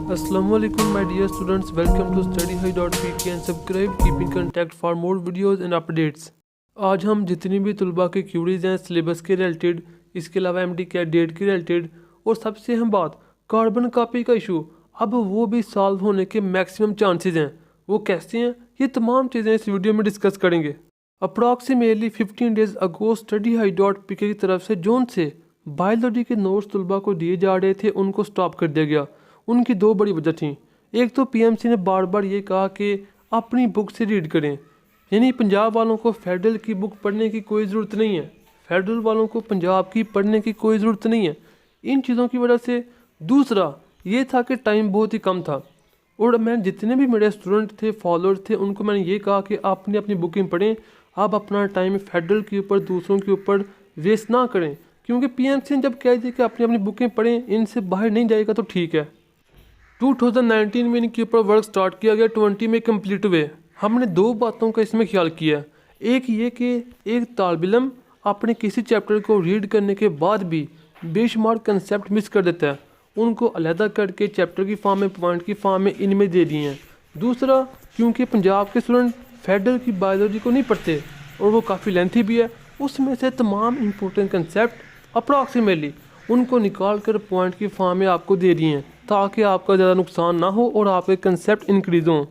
Assalamualaikum my dear students, welcome to StudyHigh.Pk and subscribe keeping contact for more videos and updates. आज हम जितनी भी तलबा के क्यूरीज हैं सिलेबस के रिलेटेड, इसके अलावा MDCAT डेट के रिलेटेड और सबसे अहम बात कार्बन कॉपी का इशू, अब वो भी सॉल्व होने के मैक्सिमम चांसेस हैं। वो कैसे हैं, ये तमाम चीज़ें इस वीडियो में डिस्कस करेंगे। अप्रॉक्सीमेटली 15 डेज अगो StudyHigh.Pk की तरफ से जोन से बायोलॉजी के नोट्स तलबा को दिए जा रहे थे, उनको स्टॉप कर दिया गया। उनकी दो बड़ी वजह थी। एक तो PMC ने बार बार ये कहा कि अपनी बुक से रीड करें, यानी पंजाब वालों को फेडरल की बुक पढ़ने की कोई ज़रूरत नहीं है, फेडरल वालों को पंजाब की पढ़ने की कोई ज़रूरत नहीं है। इन चीज़ों की वजह से दूसरा ये था कि टाइम बहुत ही कम था और मैं जितने भी मेरे स्टूडेंट थे, फॉलोअर थे, उनको मैंने ये कहा कि आपने अपनी बुकिंग पढ़ें, आप अपना टाइम फेडरल के ऊपर दूसरों के ऊपर वेस्ट ना करें, क्योंकि PMC ने जब कह दिया कि अपनी अपनी बुकिंग पढ़ें, इनसे बाहर नहीं जाएगा तो ठीक है। 2019 में इनके ऊपर वर्क स्टार्ट किया गया, 20 में कंप्लीट हुए। हमने दो बातों का इसमें ख्याल किया। एक ये कि एक तालिब इल्म अपने किसी चैप्टर को रीड करने के बाद भी बेशुमार कंसेप्ट मिस कर देता है, उनको अलहदा करके चैप्टर की फॉर्म में, पॉइंट की फॉर्म में इनमें दे दिए हैं। दूसरा, क्योंकि पंजाब के स्टूडेंट फेडरल की बायोलॉजी को नहीं पढ़ते और वो काफ़ी लेंथी भी है, उसमें से तमाम इम्पोर्टेंट कंसेप्ट अप्रॉक्सीमेटली उनको निकाल कर पॉइंट की फॉर्म में आपको दे दिए हैं, ताकि आपका ज़्यादा नुकसान ना हो और आपके कंसेप्ट इंक्रीज़ हों।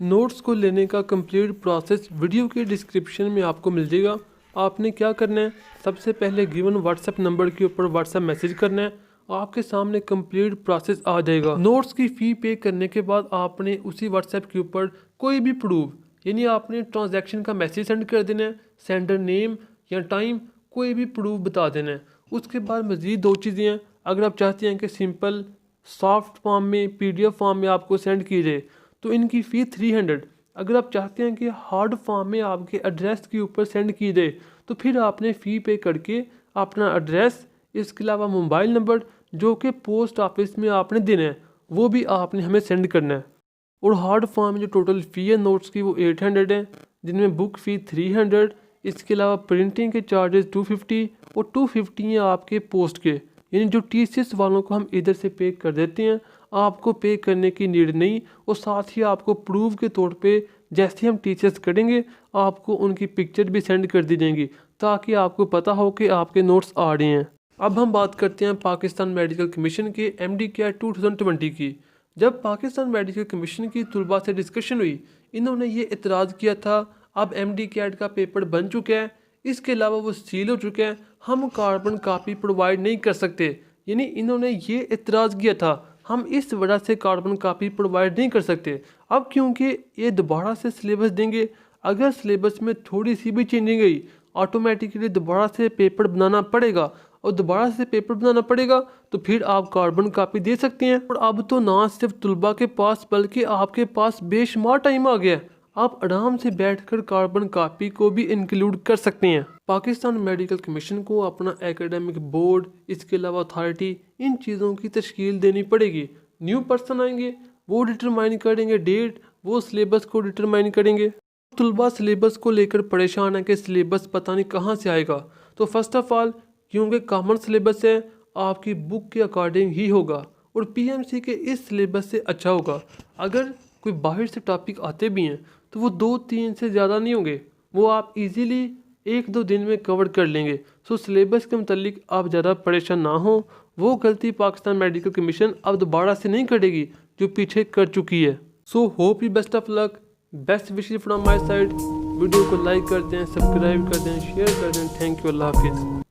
नोट्स को लेने का कंप्लीट प्रोसेस वीडियो के डिस्क्रिप्शन में आपको मिल जाएगा। आपने क्या करना है, सबसे पहले गिवन व्हाट्सएप नंबर के ऊपर व्हाट्सएप मैसेज करना है, आपके सामने कंप्लीट प्रोसेस आ जाएगा। नोट्स की फ़ी पे करने के बाद आपने उसी व्हाट्सएप के ऊपर कोई भी प्रूफ, यानी आपने ट्रांजैक्शन का मैसेज सेंड कर देना है, सेंडर नेम या टाइम, कोई भी प्रूफ बता देना है। उसके बाद मज़ीद दो चीज़ें हैं। अगर आप चाहते हैं कि सिंपल सॉफ्ट फॉर्म में, PDF फॉर्म में आपको सेंड की जाए तो इनकी फ़ी 300। अगर आप चाहते हैं कि हार्ड फॉर्म में आपके एड्रेस के ऊपर सेंड की जाए तो फिर आपने फ़ी पे करके अपना एड्रेस, इसके अलावा मोबाइल नंबर जो कि पोस्ट ऑफिस में आपने देना है, वो भी आपने हमें सेंड करना है। और हार्ड फॉर्म में जो टोटल फ़ी है नोट्स की वो 800 है, जिनमें बुक फ़ी 300, इसके अलावा प्रिंटिंग के चार्जेस 250 और 250 हैं आपके पोस्ट के, यानी जो TCS वालों को हम इधर से पे कर देते हैं, आपको पे करने की नीड नहीं। और साथ ही आपको प्रूफ के तौर पे जैसे हम टीचर्स करेंगे आपको उनकी पिक्चर भी सेंड कर दी जाएंगी, ताकि आपको पता हो कि आपके नोट्स आ रहे हैं। अब हम बात करते हैं पाकिस्तान मेडिकल कमीशन के MDCAT 2020 की। जब पाकिस्तान मेडिकल कमीशन की तलबा से डिस्कशन हुई, इन्होंने ये इतराज़ किया था अब MDCAT का पेपर बन चुका है, इसके अलावा वो सील हो चुका है, हम कार्बन कापी प्रोवाइड नहीं कर सकते। यानी इन्होंने ये इतराज़ किया था, हम इस वजह से कार्बन कापी प्रोवाइड नहीं कर सकते। अब क्योंकि ये दोबारा से सिलेबस देंगे, अगर सिलेबस में थोड़ी सी भी चेंजिंग गई ऑटोमेटिकली दोबारा से पेपर बनाना पड़ेगा, और दोबारा से पेपर बनाना पड़ेगा तो फिर आप कार्बन कापी दे सकते हैं। और अब तो ना सिर्फ तलबा के पास बल्कि आपके पास बेशुमार टाइम आ गया, आप आराम से बैठकर कार्बन कापी को भी इंक्लूड कर सकते हैं। पाकिस्तान मेडिकल कमीशन को अपना एकेडमिक बोर्ड, इसके अलावा अथॉरिटी, इन चीज़ों की तश्कील देनी पड़ेगी। न्यू पर्सन आएंगे, वो डिटरमाइन करेंगे डेट, वो सिलेबस को डिटरमाइन करेंगे। तलबा सिलेबस को लेकर परेशान है कि सिलेबस पता नहीं कहाँ से आएगा, तो फर्स्ट ऑफ ऑल क्योंकि कॉमन सिलेबस है, आपकी बुक के अकॉर्डिंग ही होगा और PMC के इस सिलेबस से अच्छा होगा। अगर कोई बाहर से टॉपिक आते भी हैं तो वो 2-3 से ज़्यादा नहीं होंगे, वो आप इजीली 1-2 दिन में कवर कर लेंगे। सो सिलेबस के मुतालिक आप ज़्यादा परेशान ना हो। वो गलती पाकिस्तान मेडिकल कमीशन अब दोबारा से नहीं करेगी जो पीछे कर चुकी है। So hope you best of luck, best wishes from my side. Video को लाइक कर दें, सब्सक्राइब कर दें, शेयर कर दें। थैंक यू, अल्लाह हाफिज़।